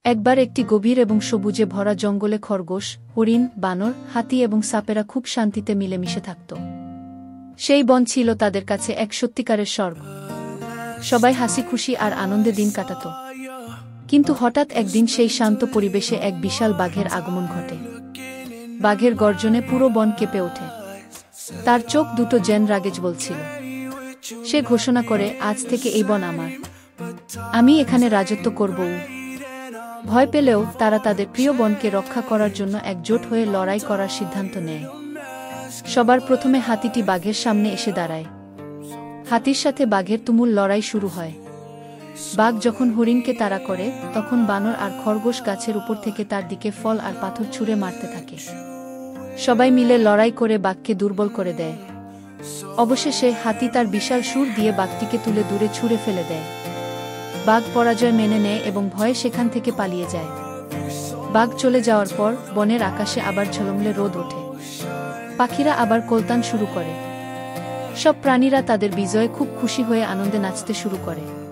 একবার একটি গভীর এবং সবুজে ভরা জঙ্গলে খরগোশ, হরিণ, বানর, হাতি এবং সাপেরা খুব শান্তিতে মিলেমিশে থাকত। সেই বন ছিল তাদের কাছে এক সত্যিকারের স্বর্গ। সবাই হাসি খুশি আর আনন্দে দিন কাটাত। কিন্তু হঠাৎ একদিন সেই শান্ত পরিবেশে এক বিশাল বাঘের আগমন ঘটে। বাঘের গর্জনে পুরো বন কেঁপে ওঠে। তার চোখ দুটো যেন রাগে জ্বলছিল। সে ঘোষণা করে, আজ থেকে এই বন আমার। আমি এখানে রাজত্ব করব। ভয় পেলেও তারা তাদের প্রিয় বনকে রক্ষা করার জন্য একজোট হয়ে লড়াই করার সিদ্ধান্ত নেয়। সবার প্রথমে হাতিটি বাঘের সামনে এসে দাঁড়ায়। হাতির সাথে বাঘের তুমুল লড়াই শুরু হয়। বাঘ যখন হরিণকে তাড়া করে, তখন বানর আর খরগোশ গাছের উপর থেকে তার দিকে ফল আর পাথর ছুঁড়ে মারতে থাকে। সবাই মিলে লড়াই করে বাঘকে দুর্বল করে দেয়। অবশেষে হাতি তার বিশাল সুর দিয়ে বাঘটিকে তুলে দূরে ছুঁড়ে ফেলে দেয়। বাঘ পরাজয় মেনে নেয় এবং ভয়ে সেখান থেকে পালিয়ে যায়। বাঘ চলে যাওয়ার পর বনের আকাশে আবার ঝলমলে রোদ ওঠে। পাখিরা আবার কলতান শুরু করে। সব প্রাণীরা তাদের বিজয়ে খুব খুশি হয়ে আনন্দে নাচতে শুরু করে।